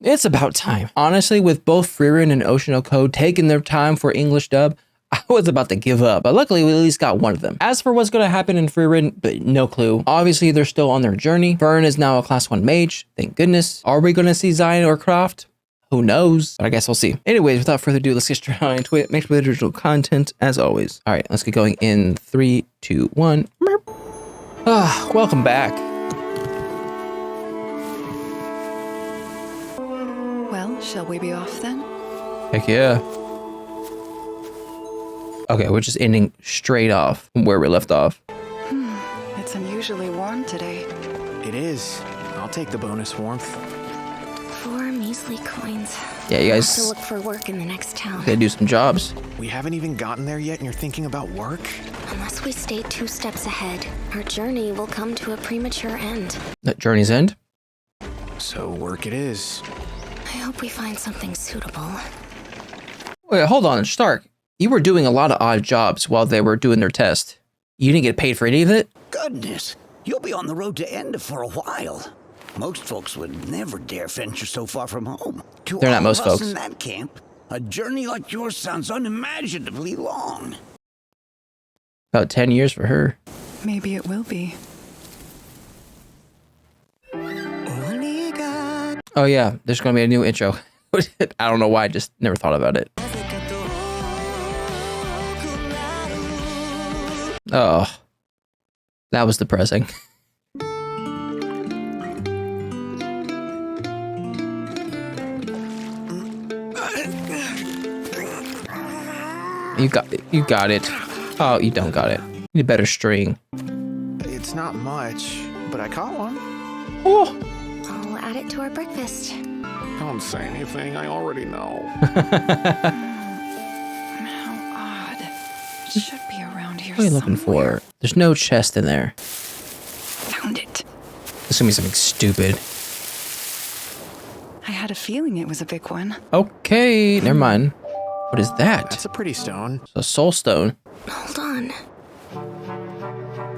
It's about time. Honestly, with both Frieren and Ocean Code taking their time for English dub, I was about to give up, but luckily we at least got one of them. As for what's going to happen in Frieren, but no clue. Obviously, they're still on their journey. Fern is now a class 1 mage, thank goodness. Are we going to see Zion or Croft? Who knows? But I guess we'll see. Anyways, without further ado, let's get straight on into it. Make sure the original content as always. All right, let's get going in 3, 2, 1. Welcome back. Well, shall we be off then? Heck yeah. Okay, we're just ending straight off from where we left off. It's unusually warm today. It is. I'll take the bonus warmth. 4 measly coins. Yeah, you I'll guys have to look for work in the next town. gotta do some jobs. We haven't even gotten there yet and you're thinking about work? Unless we stay 2 steps ahead, our journey will come to a premature end. That journey's end? So work it is. I hope we find something suitable. Wait, hold on, Stark. You were doing a lot of odd jobs while they were doing their test. You didn't get paid for any of it? Goodness, you'll be on the road to Enda for a while. Most folks would never dare venture so far from home. To They're not all most of us folks. in that camp, a journey like yours sounds unimaginably long. About 10 years for her. Maybe it will be. Oh yeah, there's gonna be a new intro. I don't know why, I just never thought about it. Oh, that was depressing. You got it. Oh, you don't got it. You need a better string. It's not much, but I caught one. Oh. I'll add it to our breakfast. Don't say anything, I already know. How odd. It should be around here What are you looking somewhere. for? There's no chest in there. Found it. This is gonna be something stupid. I had a feeling it was a big one. Okay, never mind. What is that? That's a pretty stone. It's a soul stone. Hold on.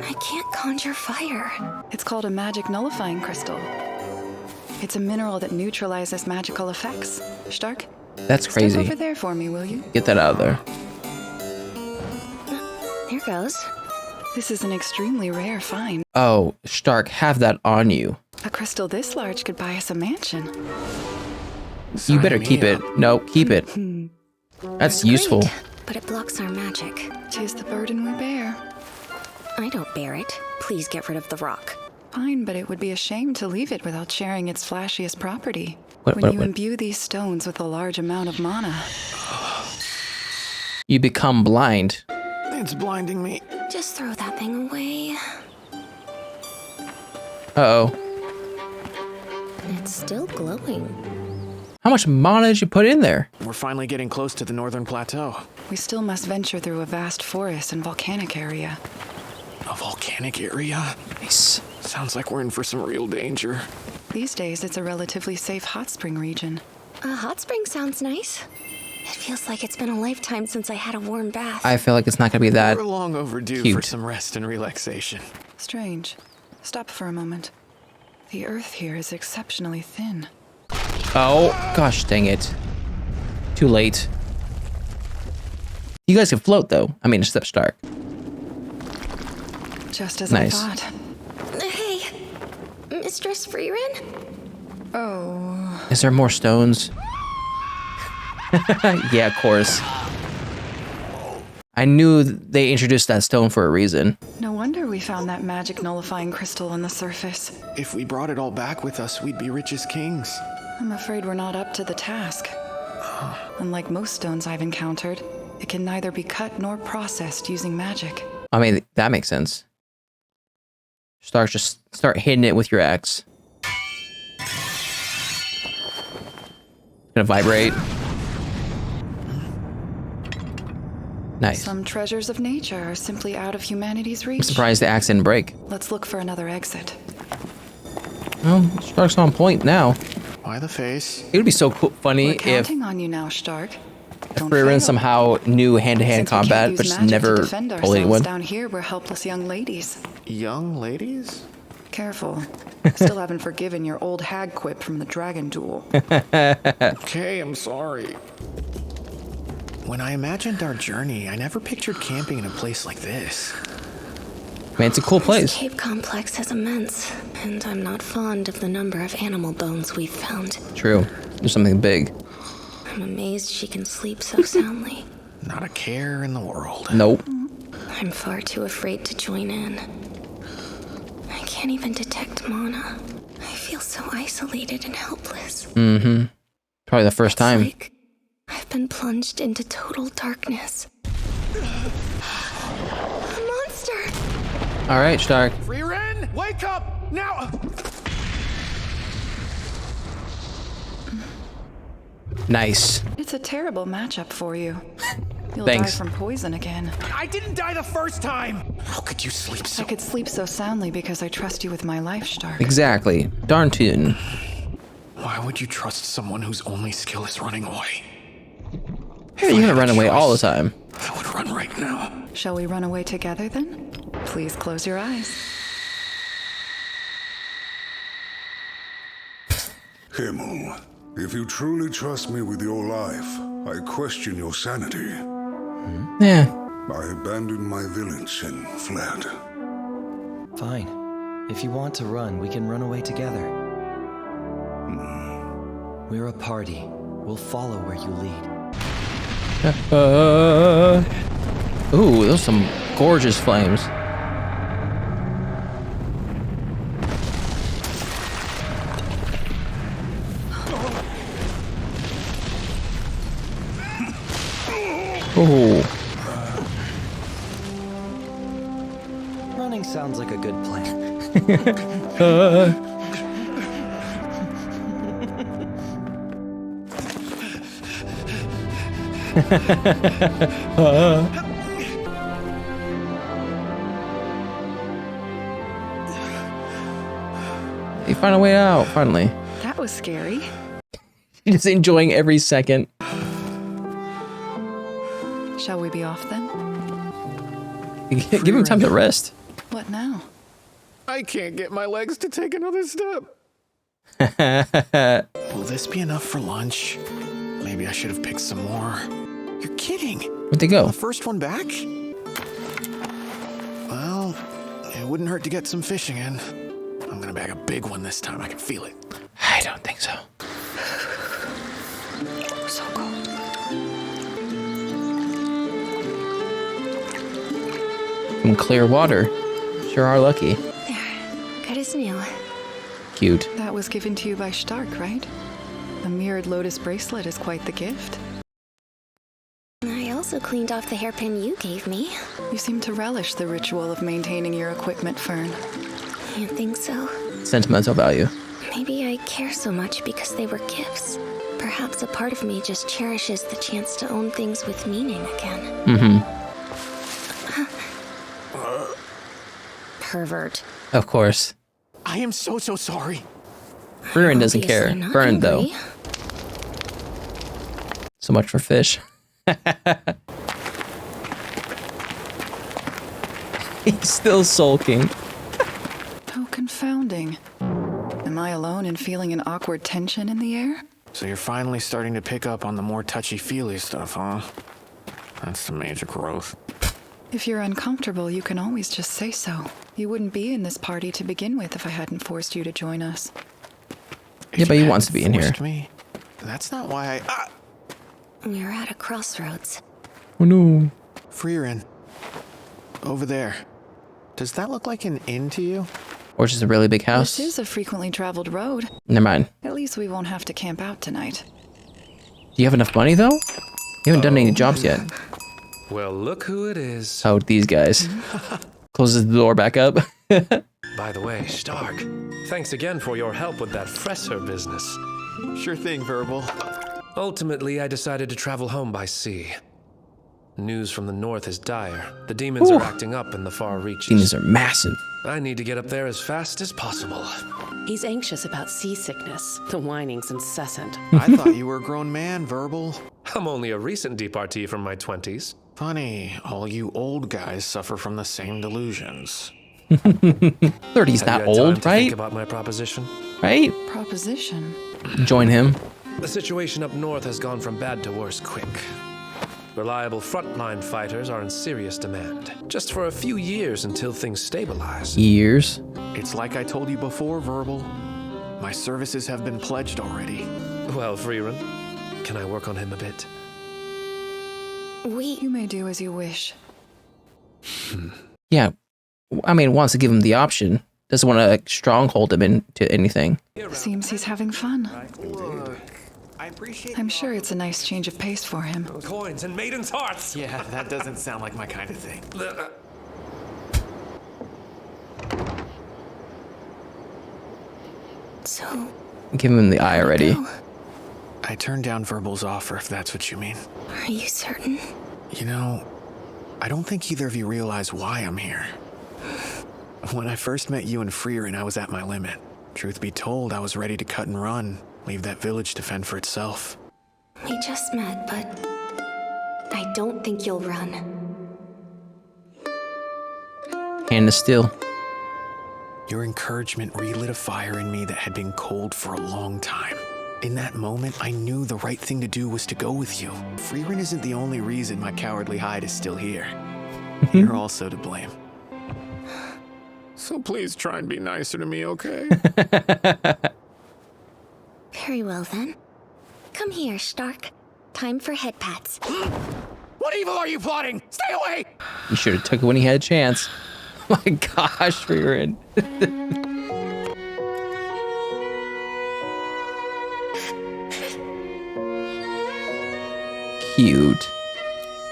I can't conjure fire. It's called a magic nullifying crystal. It's a mineral that neutralizes magical effects. Stark, That's step crazy. over there for me, will you? Get that out of there. Here goes. This is an extremely rare find. Oh, Stark, have that on you. A crystal this large could buy us a mansion. You Sign better me keep it. up. No, keep it. That's useful. Great, but it blocks our magic. 'Tis the burden we bear. I don't bear it. Please get rid of the rock. Fine, but it would be a shame to leave it without sharing its flashiest property. What- When what- you what? imbue these stones with a large amount of mana, You become blind. It's blinding me. Just throw that thing away. Uh-oh. It's still glowing. How much mana did you put in there? We're finally getting close to the northern plateau. we still must venture through a vast forest and volcanic area. A volcanic area? Nice. Sounds like we're in for some real danger. These days, it's a relatively safe hot spring region. A hot spring sounds nice. It feels like it's been a lifetime since I had a warm bath. I feel like it's not gonna be that. We're long overdue cute. for some rest and relaxation. Strange. Stop for a moment. The earth here is exceptionally thin. Oh, gosh dang it. Too late. You guys can float, though. I mean, except Stark. Just as Nice. I thought. Hey, Mistress Frieren? Oh, Is there more stones? Yeah, of course. I knew they introduced that stone for a reason. no wonder we found that magic nullifying crystal on the surface. If we brought it all back with us, we'd be rich as kings. I'm afraid we're not up to the task. Unlike most stones I've encountered, it can neither be cut nor processed using magic. I mean, that makes sense. Stark, just start hitting it with your axe. Gonna vibrate. Nice. Some treasures of nature are simply out of humanity's I'm reach. surprised the axe didn't break. Let's look for another exit. Well, Stark's on point now. Why the face? It would be so cool, funny We're if counting on you now, Stark. Don't Frieren fail. somehow knew hand-to-hand Since we can't combat, use but just magic to never defend told ourselves anyone. down here, we're helpless young ladies. Young ladies? Careful. Still haven't forgiven your old hag quip from the dragon duel. Okay, I'm sorry. When I imagined our journey, I never pictured camping in a place like this. Man, it's a cool This place. cave complex is immense, and I'm not fond of the number of animal bones we've found. True. There's something big. I'm amazed she can sleep so soundly. Not a care in the world. Nope. I'm far too afraid to join in. I can't even detect mana. I feel so isolated and helpless. Mm-hmm. Probably the first time. It's like I've been plunged into total darkness. A monster! All right, Stark. Frieren, wake up now! Nice. It's a terrible matchup for you. You'll Thanks. die from poison again. I didn't die the first time. How could you sleep so? I could sleep so soundly because I trust you with my life, Stark. Exactly. Darn tootin'. Why would you trust someone whose only skill is running away? You're gonna run away all the time. I would run right now. Shall we run away together then? Please close your eyes. Himmel, if you truly trust me with your life, I question your sanity. Yeah. I abandoned my village and fled. Fine. If you want to run, we can run away together. We're a party. We'll follow where you lead. Ooh, those are some gorgeous flames. Ooh. Running sounds like a good plan. They find a way out, finally. That was scary. Just enjoying every second. Shall we be off then? Give him time to rest. What now? I can't get my legs to take another step. Will this be enough for lunch? Maybe I should have picked some more. You're kidding. Where'd they go? The first one back? Well, it wouldn't hurt to get some fishing in. I'm gonna bag a big one this time. I can feel it. I don't think so. So cold. Some clear water. Sure are lucky. Good as new. Cute. That was given to you by Stark, right? A mirrored lotus bracelet is quite the gift. I also cleaned off the hairpin you gave me. You seem to relish the ritual of maintaining your equipment, Fern. You think so? Sentimental value. Maybe I care so much because they were gifts. Perhaps a part of me just cherishes the chance to own things with meaning again. Mm-hmm. Pervert. Of course. I am so sorry. Frieren doesn't care. Obviously not Fern, though. angry. So much for fish. He's still sulking. How confounding. Am I alone in feeling an awkward tension in the air? So you're finally starting to pick up on the more touchy-feely stuff, huh? That's the major growth. If you're uncomfortable, you can always just say so. You wouldn't be in this party to begin with if I hadn't forced you to join us. Yeah, but he wants to be in here. Forced me. That's not why I... We're at a crossroads. Oh no. Frieren. Over there. Does that look like an inn to you? Or just a really big house. This is a frequently traveled road. Never mind. At least we won't have to camp out tonight. Do you have enough money, though? You haven't done any jobs yet. Well, look who it is. Oh, these guys. Closes the door back up. By the way, Stark, thanks again for your help with that Fresser business. Sure thing, Verbal. Ultimately, I decided to travel home by sea. News from the north is dire. The demons are acting up in the far reaches. These are massive. I need to get up there as fast as possible. He's anxious about seasickness. The whining's incessant. I thought you were a grown man, Verbal. I'm only a recent departee from my 20s. Funny, all you old guys suffer from the same delusions. 30's Have not you had time old, to think right? about my proposition? Right? Proposition. Join him. The situation up north has gone from bad to worse quick. Reliable frontline fighters are in serious demand. Just for a few years until things stabilize. Years. It's like I told you before, Verbal. My services have been pledged already. Well, Frieren, can I work on him a bit? You may do as you wish. Yeah. I mean, wants to give him the option. Doesn't want to stronghold him into anything. Seems he's having fun. Look, I appreciate. I'm sure it's a nice change of pace for him. Coins and maidens' hearts! Yeah, that doesn't sound like my kind of thing. So, Give him the eye already. go. I turned down Verbal's offer, if that's what you mean. Are you certain? You know, I don't think either of you realize why I'm here. When I first met you and Frieren, I was at my limit. Truth be told, I was ready to cut and run, leave that village to fend for itself. We just met, but I don't think you'll run. Hand is still. Your encouragement relit a fire in me that had been cold for a long time. In that moment, I knew the right thing to do was to go with you. Frieren isn't the only reason my cowardly hide is still here. You're also to blame. So please try and be nicer to me, okay? Very well then. Come here, Stark. Time for head pats. What evil are you plotting? Stay away! You should have took it when he had a chance. Oh my gosh, Frieren. Cute.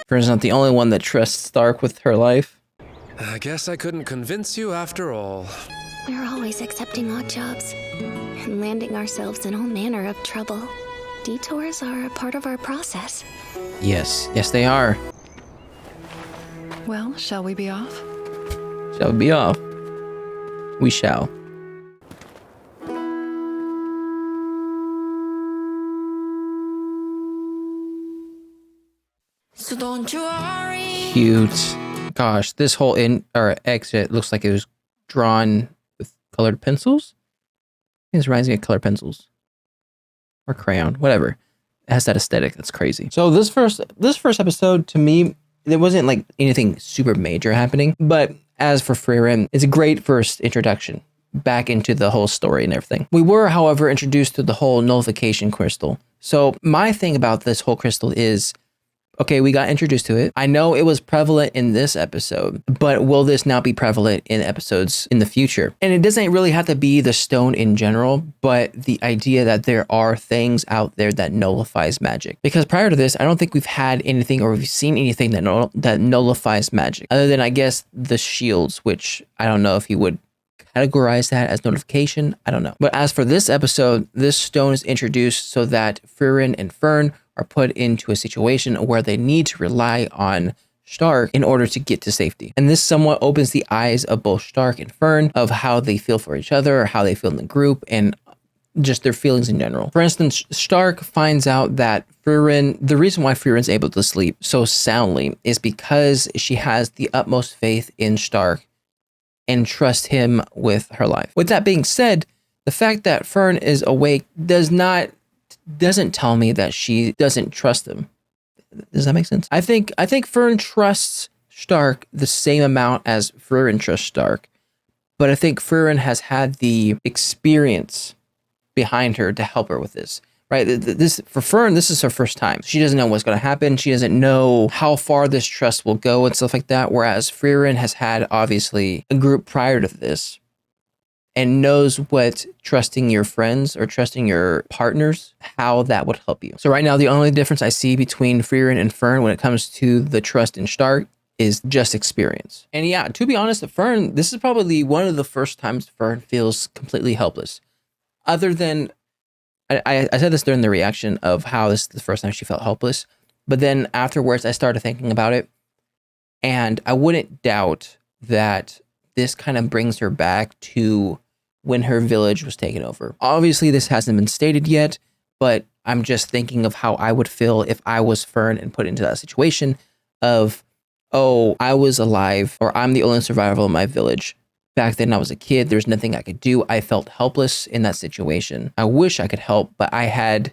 Frieren's not the only one that trusts Stark with her life. I guess I couldn't convince you after all. We're always accepting odd jobs and landing ourselves in all manner of trouble. Detours are a part of our process. Yes, yes they are. Well, shall we be off? Shall we be off? We shall. So don't you worry. Cute. Gosh, this whole exit looks like it was drawn with colored pencils. I think this reminds me of colored pencils. Or crayon, whatever. It has that aesthetic. That's crazy. So this first episode, to me, there wasn't like anything super major happening. But as for Frieren, it's a great first introduction back into the whole story and everything. We were, however, introduced to the whole nullification crystal. So my thing about this whole crystal is, okay, we got introduced to it. I know it was prevalent in this episode, but will this now be prevalent in episodes in the future? And it doesn't really have to be the stone in general, but the idea that there are things out there that nullifies magic. Because prior to this, I don't think we've had anything or we've seen anything that nullifies magic, other than, I guess, the shields, which I don't know if you would categorize that as notification. I don't know. But as for this episode, this stone is introduced so that Frieren and Fern are put into a situation where they need to rely on Stark in order to get to safety. And this somewhat opens the eyes of both Stark and Fern of how they feel for each other, or how they feel in the group, and just their feelings in general. For instance, Stark finds out that Frieren, the reason why Frieren's able to sleep so soundly is because she has the utmost faith in Stark and trusts him with her life. With that being said, the fact that Fern is awake doesn't tell me that she doesn't trust him. Does that make sense? I think Fern trusts Stark the same amount as Frieren trusts Stark, but I think Frieren has had the experience behind her to help her with this. Right? This for Fern, this is her first time. She doesn't know what's going to happen. She doesn't know how far this trust will go and stuff like that. Whereas Frieren has had obviously a group prior to this, and knows what trusting your friends or trusting your partners, how that would help you. So right now, the only difference I see between Frieren and Fern when it comes to the trust in Stark is just experience. And yeah, to be honest, Fern, this is probably one of the first times Fern feels completely helpless. Other than, I said this during the reaction of how this is the first time she felt helpless, but then afterwards I started thinking about it, and I wouldn't doubt that this kind of brings her back to when her village was taken over. Obviously, this hasn't been stated yet, but I'm just thinking of how I would feel if I was Fern and put into that situation of, oh, I was alive, or I'm the only survivor of my village, Back then I was a kid. There's nothing I could do. I felt helpless in that situation. I wish I could help, but I had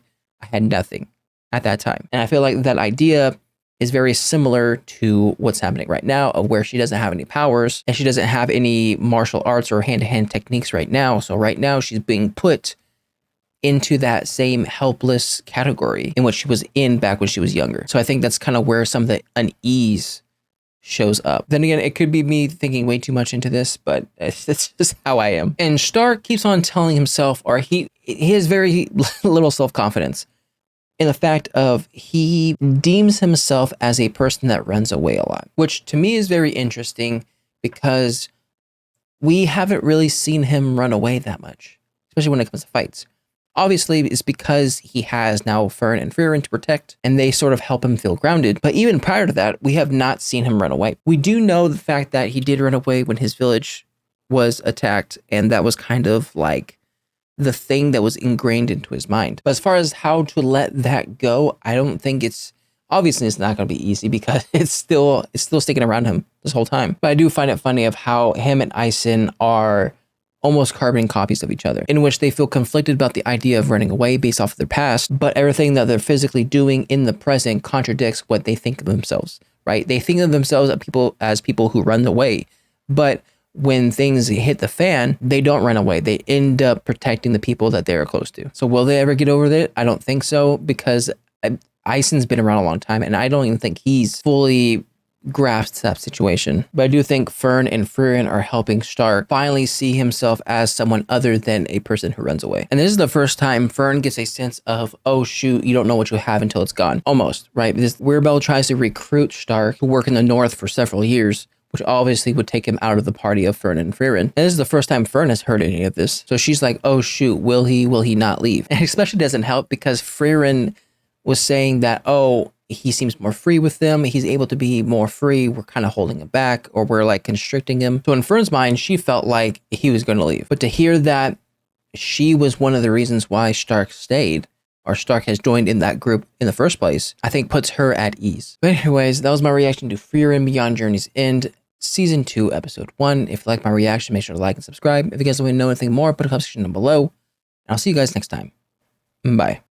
nothing at that time. And I feel like that idea is very similar to what's happening right now, of where she doesn't have any powers and she doesn't have any martial arts or hand-to-hand techniques right now. So right now she's being put into that same helpless category in which she was in back when she was younger. So I think that's kind of where some of the unease shows up. Then again, it could be me thinking way too much into this, but it's just how I am. And Stark keeps on telling himself, or he has very little self-confidence in the fact of he deems himself as a person that runs away a lot, which to me is very interesting because we haven't really seen him run away that much, especially when it comes to fights. Obviously, it's because he has now Frieren and Frieren to protect, and they sort of help him feel grounded. But even prior to that, we have not seen him run away. We do know the fact that he did run away when his village was attacked, and that was kind of like the thing that was ingrained into his mind. But as far as how to let that go, I don't think obviously it's not going to be easy because it's still sticking around him this whole time. But I do find it funny of how him and Ison are almost carbon copies of each other, in which they feel conflicted about the idea of running away based off of their past, but everything that they're physically doing in the present contradicts what they think of themselves, right? They think of themselves as people who run away, but when things hit the fan, they don't run away. They end up protecting the people that they're close to. So will they ever get over it? I don't think so, because Ison's been around a long time, and I don't even think he's fully grasped that situation. But I do think Frieren and Frieren are helping Stark finally see himself as someone other than a person who runs away. And this is the first time Frieren gets a sense of, oh shoot, you don't know what you have until it's gone. Almost, right? This Weirabelle tries to recruit Stark to work in the North for several years, which obviously would take him out of the party of Frieren and Frieren. And this is the first time Frieren has heard any of this. So she's like, oh shoot, will he not leave? And it especially doesn't help because Frieren was saying that, oh, he seems more free with them. He's able to be more free. We're kind of holding him back, or we're like constricting him. So in Frieren's mind, she felt like he was going to leave. But to hear that she was one of the reasons why Stark stayed, or Stark has joined in that group in the first place, I think puts her at ease. But anyways, that was my reaction to Frieren Beyond Journey's End, Season 2, Episode 1. If you like my reaction, make sure to like and subscribe. If you guys want to know anything more, put a comment section down below. And I'll see you guys next time. Bye.